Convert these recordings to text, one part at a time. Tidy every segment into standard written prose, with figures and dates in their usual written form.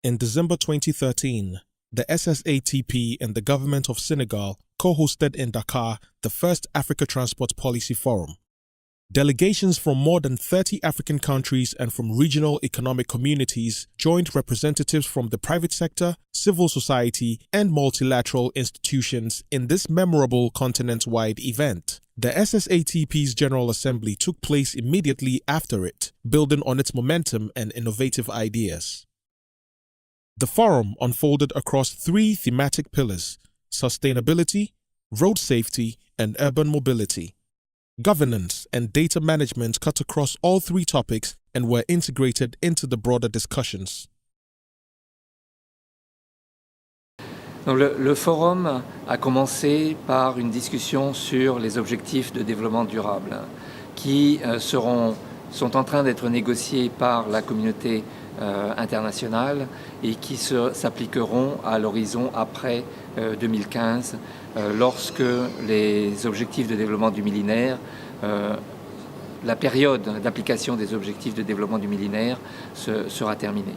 In December 2013, the SSATP and the Government of Senegal co-hosted in Dakar the first Africa Transport Policy Forum. Delegations from more than 30 African countries and from regional economic communities joined representatives from the private sector, civil society, and multilateral institutions in this memorable continent-wide event. The SSATP's General Assembly took place immediately after it, building on its momentum and innovative ideas. The forum unfolded across three thematic pillars: sustainability, road safety, and urban mobility. Governance and data management cut across all three topics and were integrated into the broader discussions. Donc le forum a commencé par une discussion sur les objectifs de développement durable qui sont en train d'être négociés par la communauté internationale et qui s'appliqueront à l'horizon après 2015 lorsque les objectifs de développement du millénaire, la période d'application des objectifs de développement du millénaire sera terminée.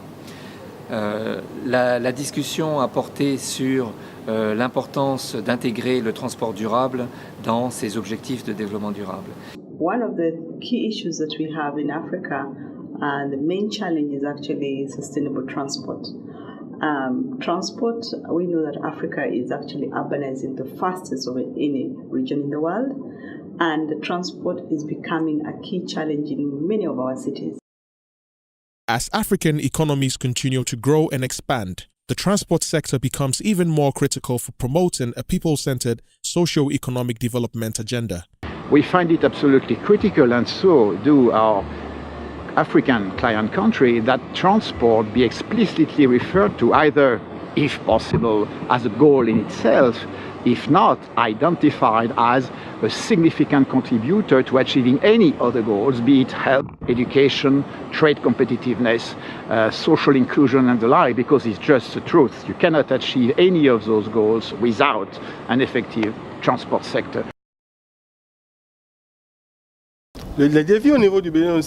La discussion a porté sur l'importance d'intégrer le transport durable dans ces objectifs de développement durable. One of the key issues that we have in Africa, and the main challenge is actually sustainable transport. Transport, we know that Africa is actually urbanizing the fastest of any region in the world, and transport is becoming a key challenge in many of our cities. As African economies continue to grow and expand, the transport sector becomes even more critical for promoting a people-centered socio-economic development agenda. We find it absolutely critical, and so do our African client country, that transport be explicitly referred to either, if possible, as a goal in itself, if not, identified as a significant contributor to achieving any other goals, be it health, education, trade competitiveness, social inclusion and the like, because it's just the truth. You cannot achieve any of those goals without an effective transport sector. Les défis au niveau du Bénin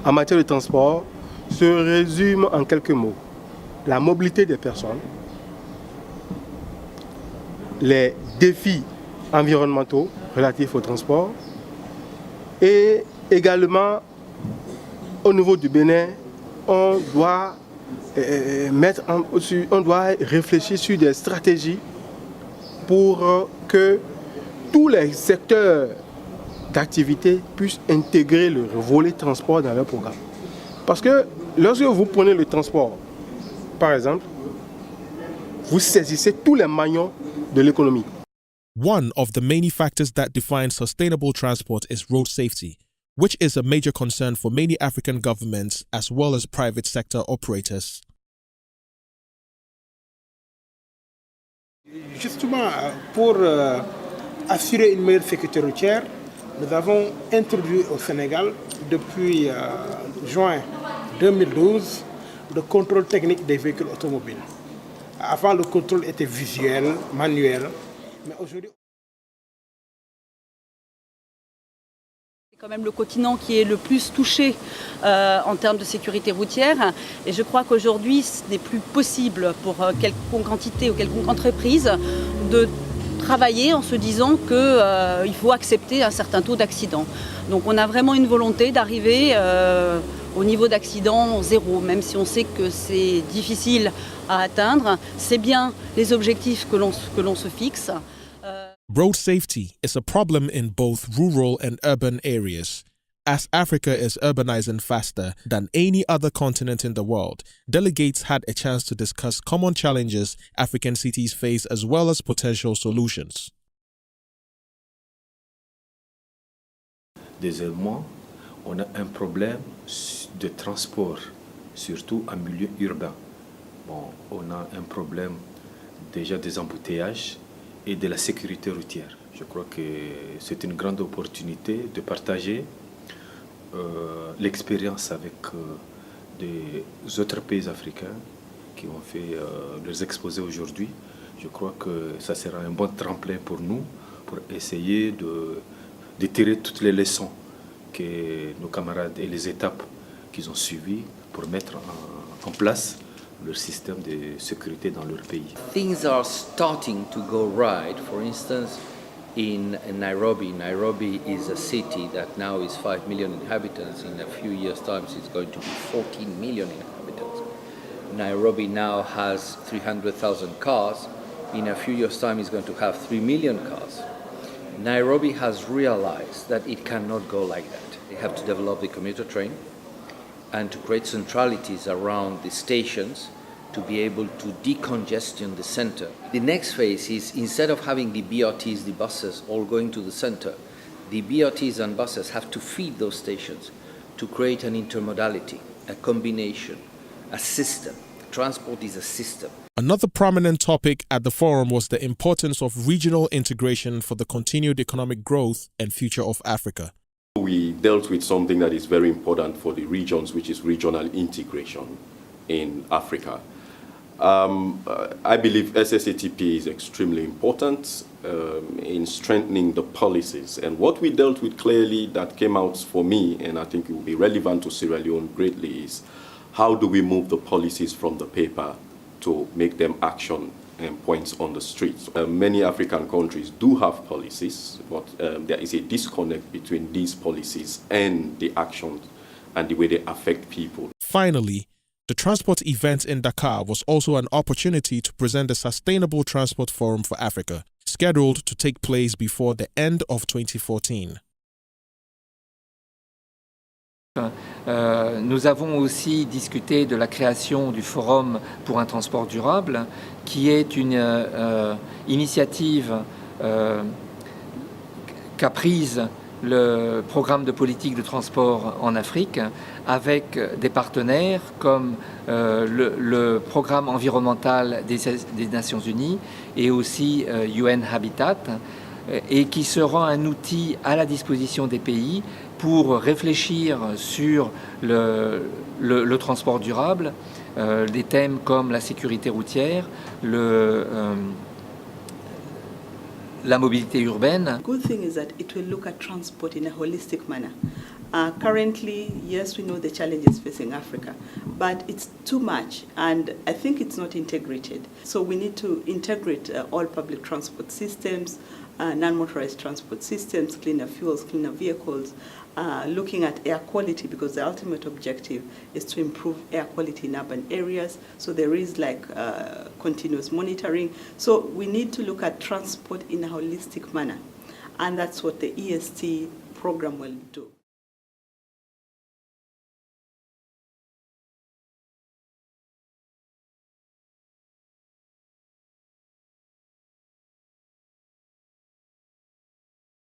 en matière de transport se résument en quelques mots. La mobilité des personnes, les défis environnementaux relatifs au transport et également au niveau du Bénin, on doit réfléchir sur des stratégies pour que tous les secteurs d'activité puissent intégrer le volet transport dans leur programme. Parce que lorsque vous prenez le transport, par exemple, vous saisissez tous les maillons de l'économie. One of the many factors that define sustainable transport is road safety, which is a major concern for many African governments as well as private sector operators. Justement, pour assurer une meilleure sécurité routière, nous avons introduit au Sénégal depuis juin 2012 le contrôle technique des véhicules automobiles. Avant, le contrôle était visuel, manuel, mais aujourd'hui... C'est quand même le continent qui est le plus touché en termes de sécurité routière. Et je crois qu'aujourd'hui, ce n'est plus possible pour quelconque entité ou quelconque entreprise de travailler en se disant qu'il faut accepter un certain taux d'accident. Donc on a vraiment une volonté d'arriver au niveau d'accident zéro, même si on sait que c'est difficile à atteindre. C'est bien les objectifs que l'on se fixe. Road safety is a problem in both rural and urban areas. As Africa is urbanizing faster than any other continent in the world, delegates had a chance to discuss common challenges African cities face as well as potential solutions. Deuxièmement, on a un problème de transport, surtout en milieu urbain. Bon, on a un problème déjà des embouteillages et de la sécurité routière. Je crois que c'est une grande opportunité de partager l'expérience avec des autres pays africains qui ont fait leurs exposés aujourd'hui. Je crois que ça sera un bon tremplin pour nous, pour essayer de tirer toutes les leçons que nos camarades et les étapes qu'ils ont suivies pour mettre en place leur système de sécurité dans leur pays. Things are starting to go right. For instance, in Nairobi. Nairobi is a city that now is 5 million inhabitants. In a few years' time, it's going to be 14 million inhabitants. Nairobi now has 300,000 cars. In a few years' time, it's going to have 3 million cars. Nairobi has realized that it cannot go like that. They have to develop the commuter train and to create centralities around the stations to be able to decongestion the center. The next phase is, instead of having the BRTs, the buses, all going to the center, the BRTs and buses have to feed those stations to create an intermodality, a combination, a system. Transport is a system. Another prominent topic at the forum was the importance of regional integration for the continued economic growth and future of Africa. We dealt with something that is very important for the regions, which is regional integration in Africa. I believe SSATP is extremely important in strengthening the policies. And what we dealt with clearly that came out for me, and I think it will be relevant to Sierra Leone greatly, is how do we move the policies from the paper to make them action and points on the streets. Many African countries do have policies, but there is a disconnect between these policies and the actions and the way they affect people. Finally, the transport event in Dakar was also an opportunity to present the Sustainable Transport Forum for Africa, scheduled to take place before the end of 2014. Nous avons aussi discuté de la création du Forum pour un transport durable, qui est une initiative qu'a prise le programme de politique de transport en Afrique avec des partenaires comme le programme environnemental des Nations Unies et aussi UN Habitat, et qui sera un outil à la disposition des pays pour réfléchir sur le transport durable, des thèmes comme la sécurité routière, la mobilité urbaine. The good thing is that it will look at transport in a holistic manner. Currently, yes, we know the challenges facing Africa, but it's too much, and I think it's not integrated. So we need to integrate all public transport systems, non-motorized transport systems, cleaner fuels, cleaner vehicles, looking at air quality, because the ultimate objective is to improve air quality in urban areas. So there is like continuous monitoring. So we need to look at transport in a holistic manner, and that's what the EST program will do.